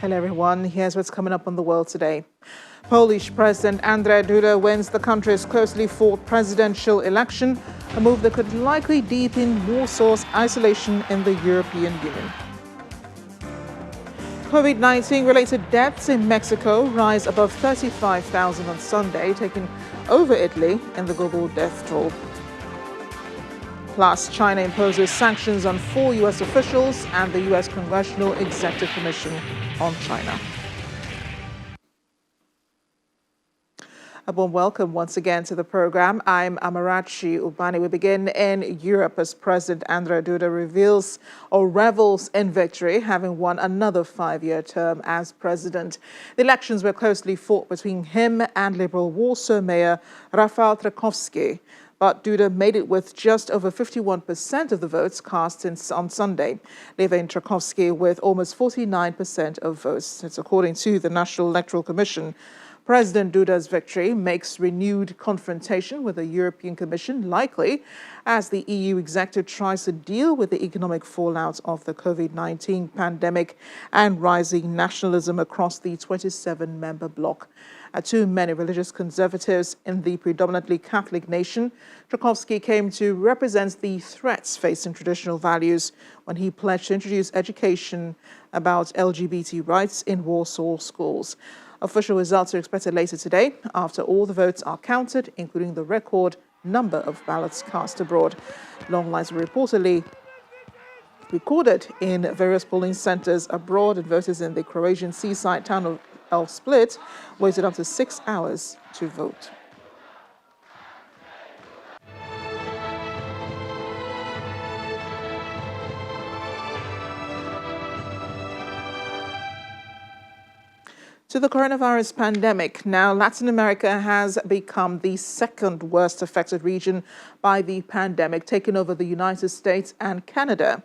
Hello everyone, here's what's coming up on the world today. Polish President Andrzej Duda wins the country's closely fought presidential election, a move that could likely deepen Warsaw's isolation in the European Union. COVID-19 related deaths in Mexico rise above 35,000 on Sunday, taking over Italy in the global death toll. Plus, China imposes sanctions on 4 U.S. officials and the U.S. Congressional Executive Commission on China. A warm welcome once again to the program. I'm Amarachi Ubani. We begin in Europe as President Andrzej Duda reveals or revels in victory, having won another 5-year term as president. The elections were closely fought between him and Liberal Warsaw Mayor Rafał Trzaskowski. But Duda made it with just over 51% of the votes cast on Sunday, leaving Trzaskowski with almost 49% of votes. It's according to the National Electoral Commission. President Duda's victory makes renewed confrontation with the European Commission likely as the EU executive tries to deal with the economic fallout of the COVID-19 pandemic and rising nationalism across the 27-member bloc. To many religious conservatives in the predominantly Catholic nation, Trzaskowski came to represent the threats facing traditional values when he pledged to introduce education about LGBT rights in Warsaw schools. Official results are expected later today after all the votes are counted, including the record number of ballots cast abroad. Long lines were reportedly recorded in various polling centers abroad, and voters in the Croatian seaside town of Split waited up to 6 hours to vote. To the coronavirus pandemic, now Latin America has become the second worst affected region by the pandemic, taking over the United States and Canada.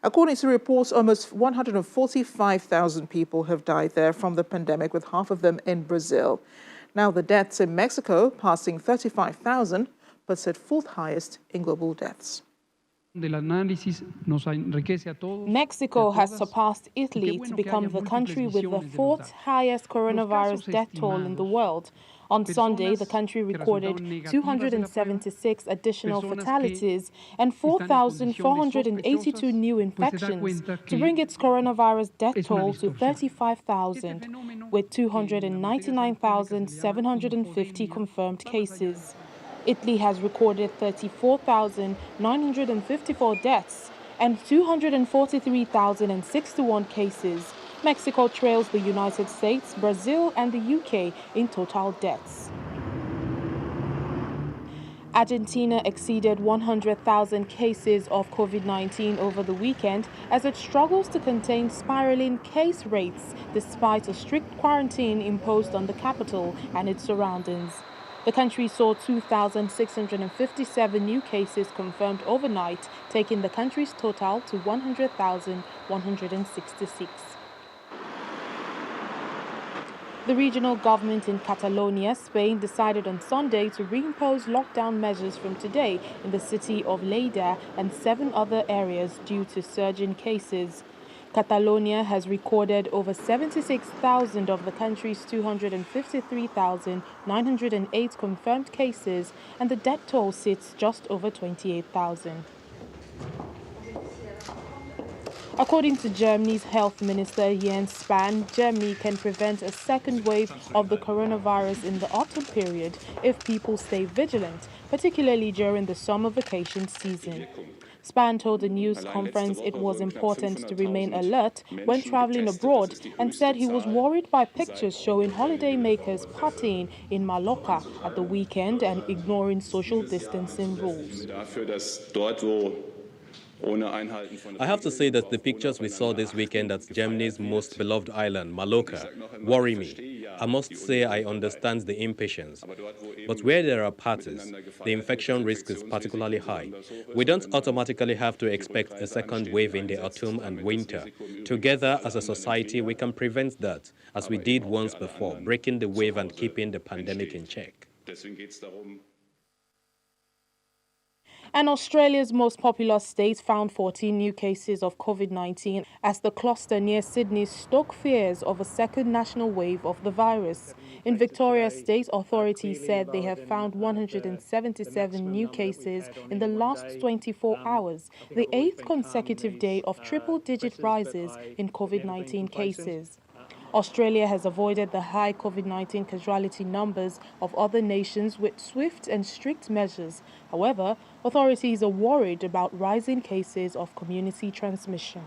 According to reports, almost 145,000 people have died there from the pandemic, with half of them in Brazil. Now the deaths in Mexico, passing 35,000, puts it fourth highest in global deaths. Mexico has surpassed Italy to become the country with the fourth highest coronavirus death toll in the world. On Sunday, the country recorded 276 additional fatalities and 4,482 new infections to bring its coronavirus death toll to 35,000, with 299,750 confirmed cases. Italy has recorded 34,954 deaths and 243,061 cases. Mexico trails the United States, Brazil, and the UK in total deaths. Argentina exceeded 100,000 cases of COVID-19 over the weekend as it struggles to contain spiraling case rates despite a strict quarantine imposed on the capital and its surroundings. The country saw 2,657 new cases confirmed overnight, taking the country's total to 100,166. The regional government in Catalonia, Spain, decided on Sunday to reimpose lockdown measures from today in the city of Lleida and 7 other areas due to surging cases. Catalonia has recorded over 76,000 of the country's 253,908 confirmed cases, and the death toll sits just over 28,000. According to Germany's health minister Jens Spahn, Germany can prevent a second wave of the coronavirus in the autumn period if people stay vigilant, particularly during the summer vacation season. Spahn told a news conference it was important to remain alert when traveling abroad and said he was worried by pictures showing holidaymakers partying in Mallorca at the weekend and ignoring social distancing rules. I have to say that the pictures we saw this weekend at Germany's most beloved island, Mallorca, worry me. I must say I understand the impatience. But where there are parties, the infection risk is particularly high. We don't automatically have to expect a second wave in the autumn and winter. Together as a society, we can prevent that, as we did once before, breaking the wave and keeping the pandemic in check. And Australia's most populous state found 14 new cases of COVID-19 as the cluster near Sydney stoked fears of a second national wave of the virus. In Victoria State, authorities said they have found 177 new cases in the last 24 hours, the 8th consecutive day of triple-digit rises in COVID-19 cases. Australia has avoided the high COVID-19 casualty numbers of other nations with swift and strict measures. However, authorities are worried about rising cases of community transmission.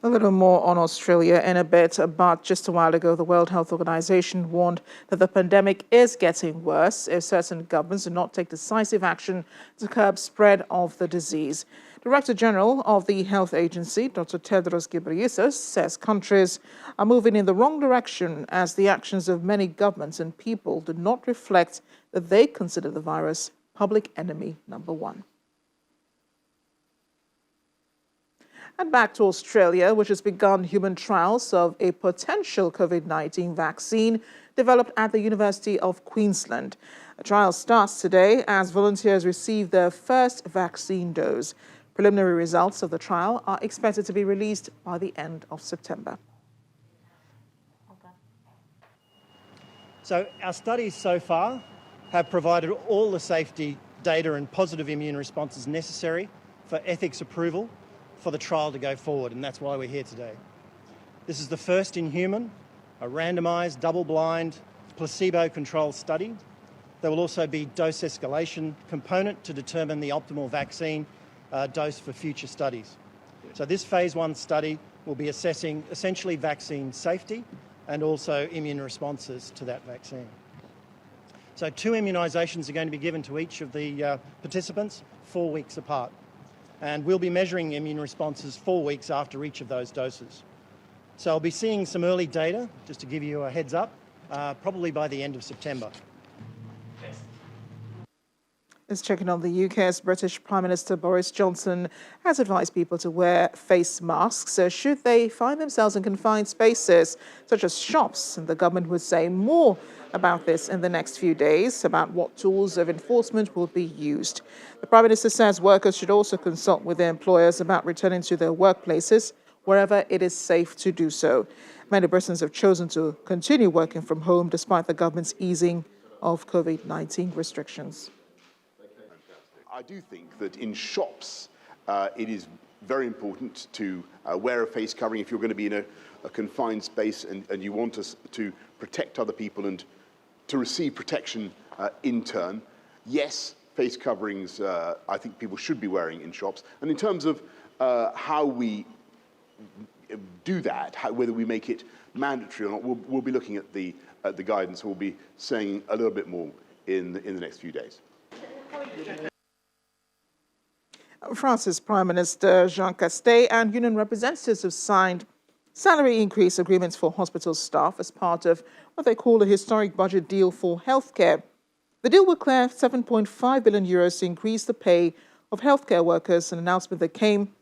A little more on Australia in a bit, but just a while ago, the World Health Organization warned that the pandemic is getting worse if certain governments do not take decisive action to curb spread of the disease. Director General of the Health Agency, Dr. Tedros Ghebreyesus, says countries are moving in the wrong direction as the actions of many governments and people do not reflect that they consider the virus public enemy number one. And back to Australia, which has begun human trials of a potential COVID-19 vaccine developed at the University of Queensland. The trial starts today as volunteers receive their first vaccine dose. Preliminary results of the trial are expected to be released by the end of September. So our studies so far have provided all the safety data and positive immune responses necessary for ethics approval for the trial to go forward, and that's why we're here today. This is the first in human, a randomised, double-blind, placebo-controlled study. There will also be dose escalation component to determine the optimal vaccine dose for future studies. So this phase 1 study will be assessing essentially vaccine safety and also immune responses to that vaccine. So 2 immunisations are going to be given to each of the participants 4 weeks apart. And we'll be measuring immune responses 4 weeks after each of those doses. So I'll be seeing some early data, just to give you a heads up, probably by the end of September. Is checking on the UK's British Prime Minister Boris Johnson has advised people to wear face masks should they find themselves in confined spaces such as shops. And the government would say more about this in the next few days, about what tools of enforcement will be used. The Prime Minister says workers should also consult with their employers about returning to their workplaces wherever it is safe to do so. Many Britons have chosen to continue working from home despite the government's easing of COVID-19 restrictions. I do think that in shops, it is very important to wear a face covering if you're going to be in a confined space and you want us to protect other people and to receive protection in turn. Yes, face coverings I think people should be wearing in shops. And in terms of how we do that, whether we make it mandatory or not, we'll be looking at the guidance. We'll be saying a little bit more in the next few days. France's Prime Minister Jean Castex and union representatives have signed salary increase agreements for hospital staff as part of what they call a historic budget deal for healthcare. The deal will clear €7.5 billion to increase the pay of healthcare workers, an announcement that came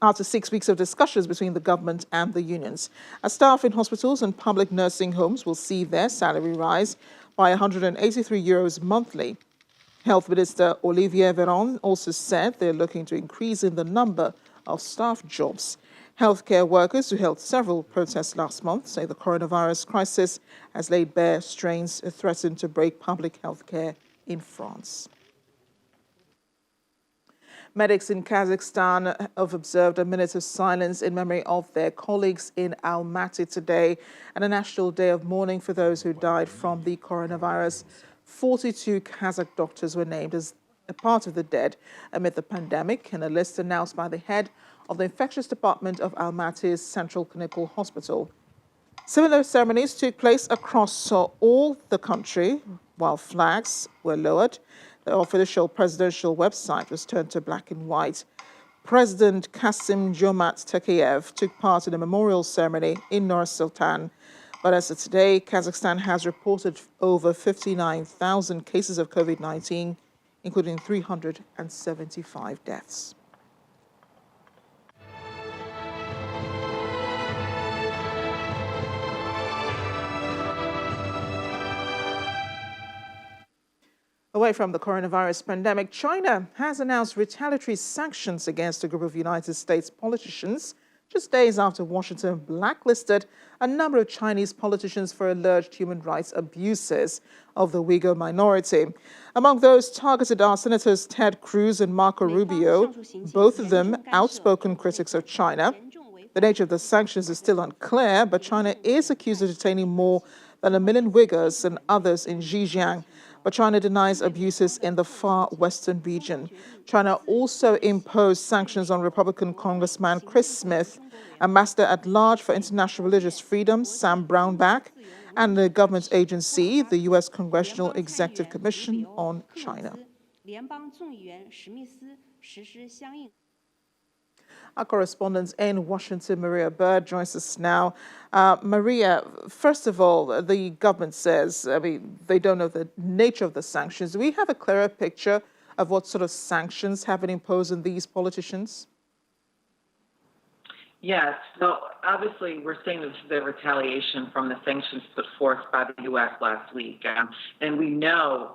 after 6 weeks of discussions between the government and the unions. As staff in hospitals and public nursing homes will see their salary rise by €183 monthly. Health Minister Olivier Véran also said they're looking to increase in the number of staff jobs. Healthcare workers who held several protests last month say the coronavirus crisis has laid bare strains that threaten to break public healthcare in France. Medics in Kazakhstan have observed a minute of silence in memory of their colleagues in Almaty today and a national day of mourning for those who died from the coronavirus. 42 Kazakh doctors were named as a part of the dead amid the pandemic in a list announced by the head of the infectious department of Almaty's Central Clinical Hospital. Similar ceremonies took place across all the country while flags were lowered. The official presidential website was turned to black and white. President Kassym-Jomart Tokayev took part in a memorial ceremony in Nur-Sultan. But as of today, Kazakhstan has reported over 59,000 cases of COVID-19, including 375 deaths. Away from the coronavirus pandemic, China has announced retaliatory sanctions against a group of United States politicians just days after Washington blacklisted a number of Chinese politicians for alleged human rights abuses of the Uyghur minority. Among those targeted are Senators Ted Cruz and Marco Rubio, both of them outspoken critics of China. The nature of the sanctions is still unclear, but China is accused of detaining more than 1 million Uyghurs and others in Xinjiang. But China denies abuses in the far western region. China also imposed sanctions on Republican Congressman Chris Smith, Ambassador at Large for International Religious Freedom Sam Brownback, and the government agency, the U.S. Congressional Executive Commission on China. Our correspondent in Washington, Maria Bird, joins us now. Maria, first of all, the government says, they don't know the nature of the sanctions. Do we have a clearer picture of what sort of sanctions have been imposed on these politicians? Yes. So obviously, we're seeing the retaliation from the sanctions put forth by the U.S. last week. And we know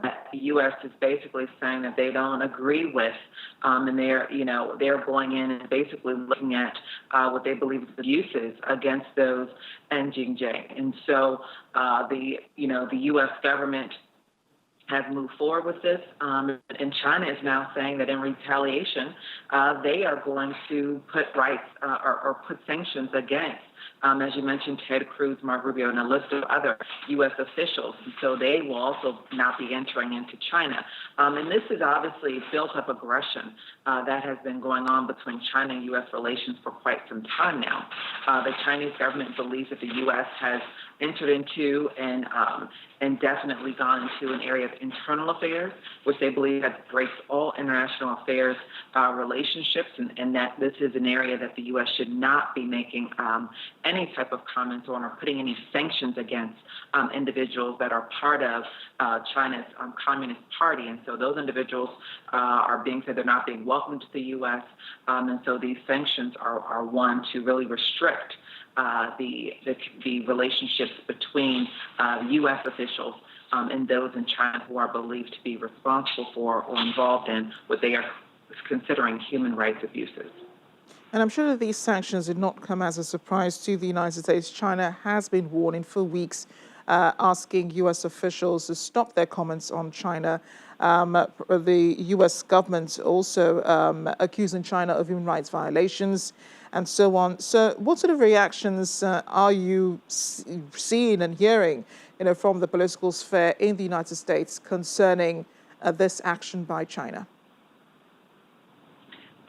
that the U.S. is basically saying that they don't agree with, and they're going in and basically looking at what they believe is abuses against those in Xinjiang. And so the U.S. government has moved forward with this, and China is now saying that in retaliation, they are going to put rights or put sanctions against, as you mentioned, Ted Cruz, Marco Rubio, and a list of other U.S. officials. And so they will also not be entering into China. And this is obviously built up aggression that has been going on between China and U.S. relations for quite some time now. The Chinese government believes that the U.S. has entered into and definitely gone into an area of internal affairs, which they believe that breaks all international affairs relationships, and that this is an area that the U.S. should not be making any type of comments on or putting any sanctions against individuals that are part of China's Communist Party. And so those individuals are being said they're not being welcomed to the U.S., and so these sanctions are one to really restrict the relationships between U.S. officials and those in China who are believed to be responsible for or involved in what they are considering human rights abuses. And I'm sure that these sanctions did not come as a surprise to the United States. China has been warning for weeks, asking U.S. officials to stop their comments on China. The U.S. government also accusing China of human rights violations and so on. So what sort of reactions are you seeing and hearing from the political sphere in the United States concerning this action by China?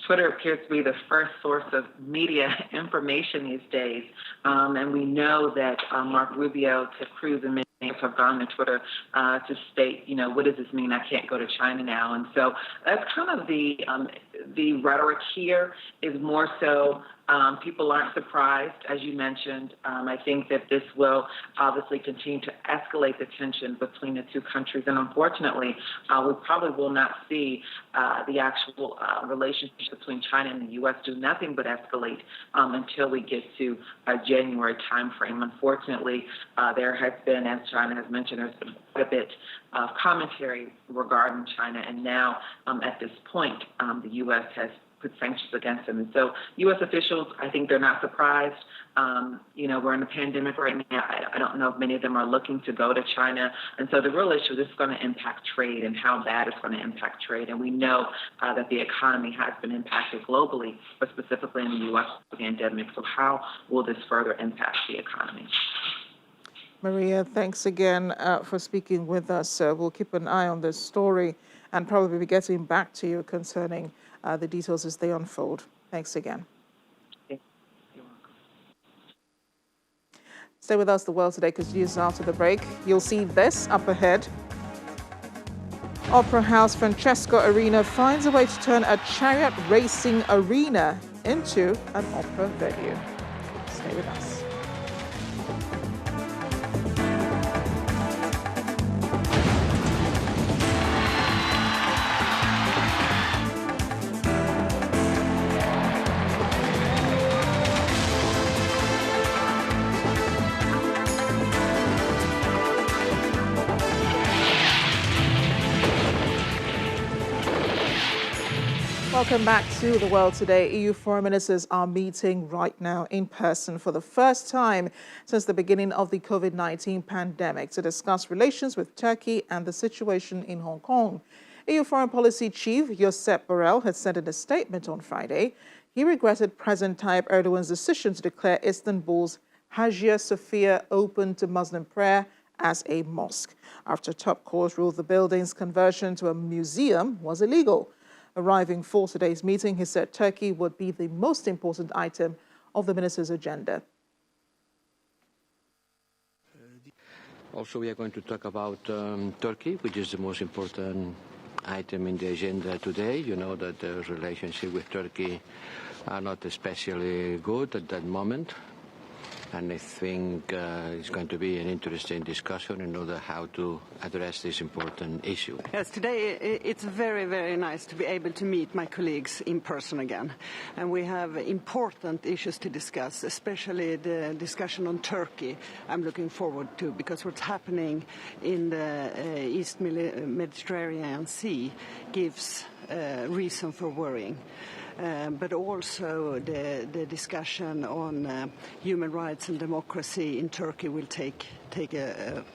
Twitter appears to be the first source of media information these days. And we know that Mark Rubio, Ted Cruz, and many others have gone to Twitter to state, what does this mean? I can't go to China now. And so that's kind of the rhetoric here is more so people aren't surprised, as you mentioned. I think that this will obviously continue to escalate the tension between the two countries. And unfortunately, we probably will not see the actual relationship between China and the U.S. do nothing but escalate until we get to a January timeframe. Unfortunately, there has been, as China has mentioned, there's been quite a bit of commentary regarding China. And now, at this point, the U.S. has put sanctions against them. And so U.S. officials, I think they're not surprised. We're in a pandemic right now. I don't know if many of them are looking to go to China. And so the real issue, this is going to impact trade and how bad it's going to impact trade. And we know that the economy has been impacted globally, but specifically in the U.S. pandemic. So how will this further impact the economy? Maria, thanks again for speaking with us. We'll keep an eye on this story and probably be getting back to you concerning the details as they unfold. Thanks again. You're welcome. Stay with us. The World Today continues after the break. You'll see this up ahead. Opera House Francesco Arena finds a way to turn a chariot racing arena into an opera venue. Stay with us. Welcome back to The World Today. EU foreign ministers are meeting right now in person for the first time since the beginning of the COVID-19 pandemic to discuss relations with Turkey and the situation in Hong Kong. EU Foreign Policy Chief Josep Borrell had said in a statement on Friday he regretted President Tayyip Erdogan's decision to declare Istanbul's Hagia Sophia open to Muslim prayer as a mosque, after top court ruled the building's conversion to a museum was illegal. Arriving for today's meeting, he said Turkey would be the most important item of the minister's agenda. Also, we are going to talk about Turkey, which is the most important item in the agenda today. You know that the relationship with Turkey are not especially good at that moment. And I think it's going to be an interesting discussion in order how to address this important issue. Yes, today it's very, very nice to be able to meet my colleagues in person again. And we have important issues to discuss, especially the discussion on Turkey I'm looking forward to, because what's happening in the East Mediterranean Sea gives reason for worrying. But also the discussion on human rights and democracy in Turkey will take an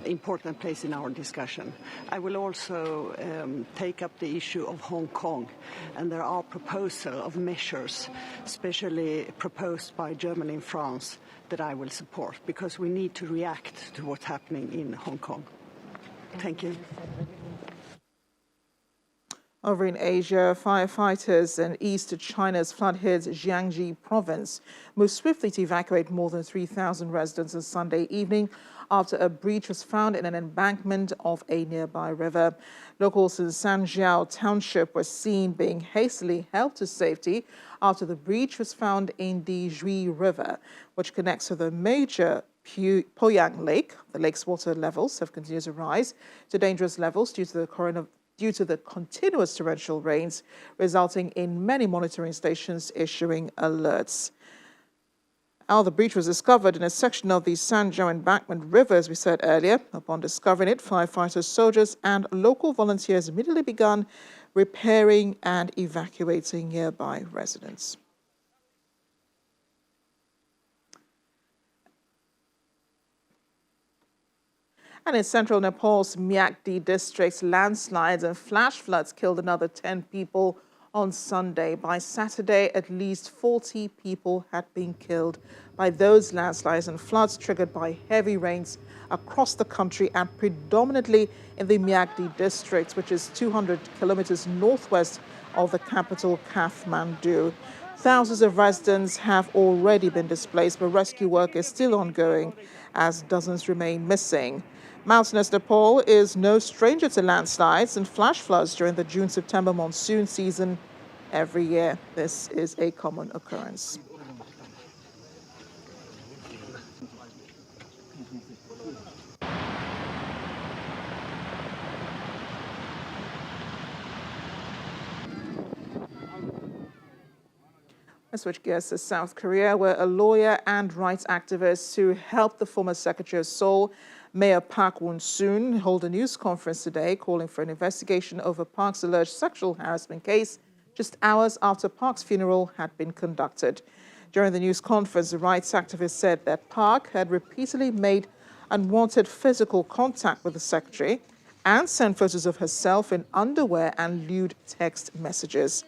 important place in our discussion. I will also take up the issue of Hong Kong, and there are proposals of measures, especially proposed by Germany and France, that I will support, because we need to react to what's happening in Hong Kong. Thank you. Over in Asia, firefighters in East China's flood-hit Jiangxi province moved swiftly to evacuate more than 3,000 residents on Sunday evening after a breach was found in an embankment of a nearby river. Locals in Sanjiao Township were seen being hastily helped to safety after the breach was found in the Zhui River, which connects to the major Poyang Lake. The lake's water levels have continued to rise to dangerous levels due to the continuous torrential rains, resulting in many monitoring stations issuing alerts. The breach was discovered in a section of the Sanjiao Embankment River, as we said earlier. Upon discovering it, firefighters, soldiers, and local volunteers immediately began repairing and evacuating nearby residents. And in central Nepal's Myakhdi district, landslides and flash floods killed another 10 people on Sunday. By Saturday, at least 40 people had been killed by those landslides and floods triggered by heavy rains across the country and predominantly in the Myakhdi district, which is 200 kilometers northwest of the capital, Kathmandu. Thousands of residents have already been displaced, but rescue work is still ongoing as dozens remain missing. Mountainous Nepal is no stranger to landslides and flash floods during the June-September monsoon season every year. This is a common occurrence. Let's switch gears to South Korea, where a lawyer and rights activist who helped the former Secretary of Seoul, Mayor Park Won-soon, hold a news conference today calling for an investigation over Park's alleged sexual harassment case just hours after Park's funeral had been conducted. During the news conference, the rights activist said that Park had repeatedly made unwanted physical contact with the secretary and sent photos of herself in underwear and lewd text messages.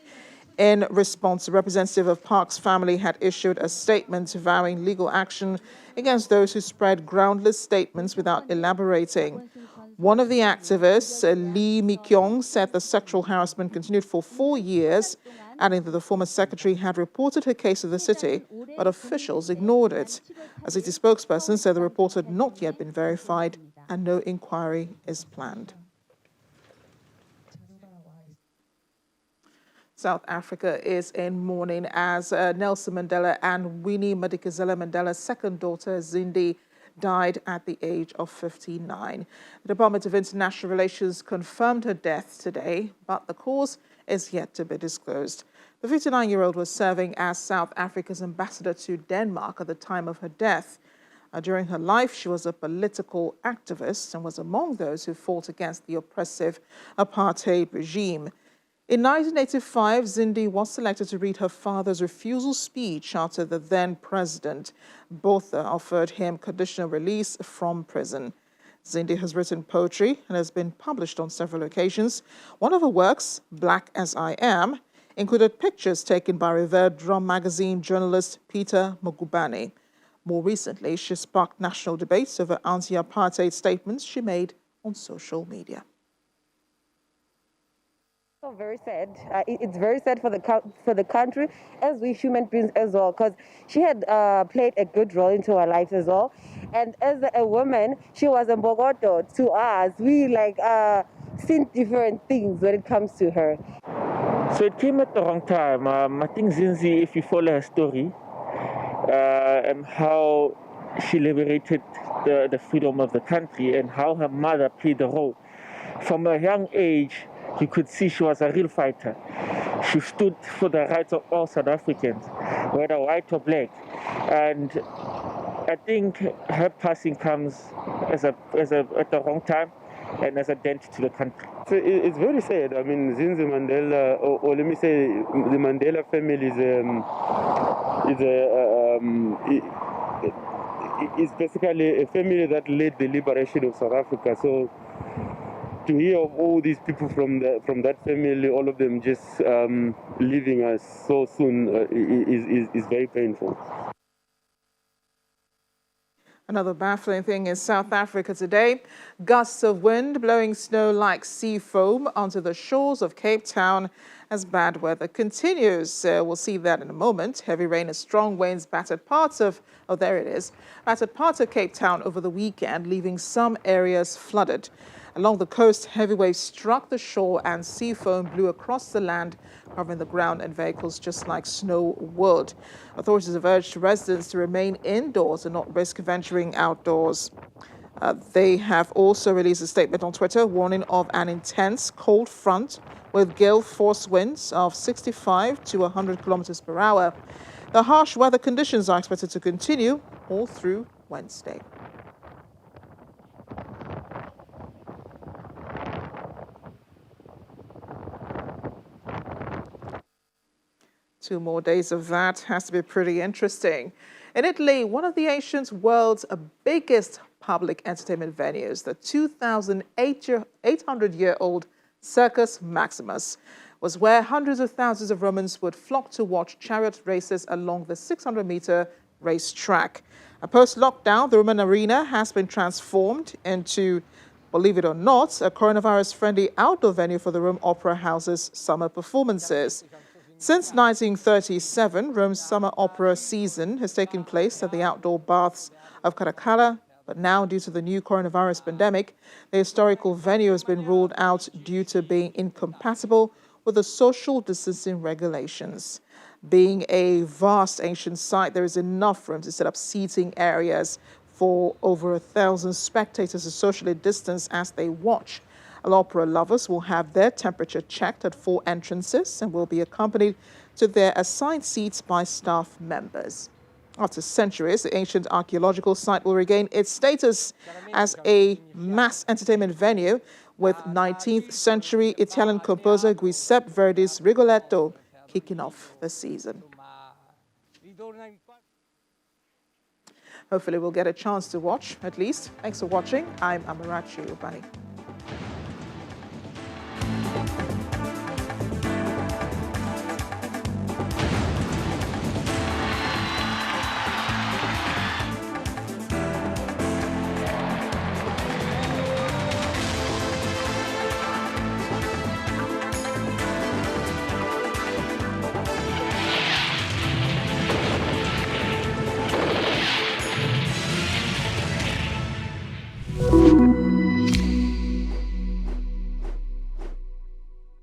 In response, a representative of Park's family had issued a statement vowing legal action against those who spread groundless statements without elaborating. One of the activists, Lee Mi-kyung, said the sexual harassment continued for 4 years, adding that the former secretary had reported her case to the city, but officials ignored it. A city spokesperson said the report had not yet been verified and no inquiry is planned. South Africa is in mourning as Nelson Mandela and Winnie Madikizela Mandela's second daughter, Zindi, died at the age of 59. The Department of International Relations confirmed her death today, but the cause is yet to be disclosed. The 59-year-old was serving as South Africa's ambassador to Denmark at the time of her death. During her life, she was a political activist and was among those who fought against the oppressive apartheid regime. In 1985, Zindi was selected to read her father's refusal speech after the then president, Botha, offered him conditional release from prison. Zindi has written poetry and has been published on several occasions. One of her works, Black as I Am, included pictures taken by revered Drum magazine journalist Peter Mugubane. More recently, she sparked national debates over anti-apartheid statements she made on social media. So very sad. It's very sad for the country, as we human beings as well, because she had played a good role into our lives as well. And as a woman, she was a Mbogoto to us. We seen different things when it comes to her. So it came at the wrong time. I think Zinzi, if you follow her story, and how she liberated the freedom of the country and how her mother played a role. From a young age, you could see she was a real fighter. She stood for the rights of all South Africans, whether white or black. And I think her passing comes at the wrong time and as a dent to the country. So it's very sad. I mean, Zinzi Mandela, or let me say, the Mandela family is basically a family that led the liberation of South Africa. So to hear of all these people from that family, all of them just leaving us so soon, is very painful. Another baffling thing in South Africa today, gusts of wind blowing snow like sea foam onto the shores of Cape Town as bad weather continues. We'll see that in a moment. Heavy rain and strong winds battered parts of Cape Town over the weekend, leaving some areas flooded. Along the coast, heavy waves struck the shore and sea foam blew across the land, covering the ground and vehicles just like snow would. Authorities have urged residents to remain indoors and not risk venturing outdoors. They have also released a statement on Twitter warning of an intense cold front with gale force winds of 65 to 100 kilometers per hour. The harsh weather conditions are expected to continue all through Wednesday. Two more days of that has to be pretty interesting. In Italy, one of the ancient world's biggest public entertainment venues, the 2,800-year-old Circus Maximus, was where hundreds of thousands of Romans would flock to watch chariot races along the 600-meter racetrack. Post-lockdown, the Roman arena has been transformed into, believe it or not, a coronavirus-friendly outdoor venue for the Rome Opera House's summer performances. Since 1937, Rome's summer opera season has taken place at the outdoor baths of Caracalla, but now, due to the new coronavirus pandemic, the historical venue has been ruled out due to being incompatible with the social distancing regulations. Being a vast ancient site, there is enough room to set up seating areas for over 1,000 spectators to socially distance as they watch. Opera lovers will have their temperature checked at 4 entrances and will be accompanied to their assigned seats by staff members. After centuries, the ancient archaeological site will regain its status as a mass entertainment venue, with 19th century Italian composer Giuseppe Verdi's Rigoletto kicking off the season. Hopefully we'll get a chance to watch, at least. Thanks for watching. I'm Amarachi Ubani.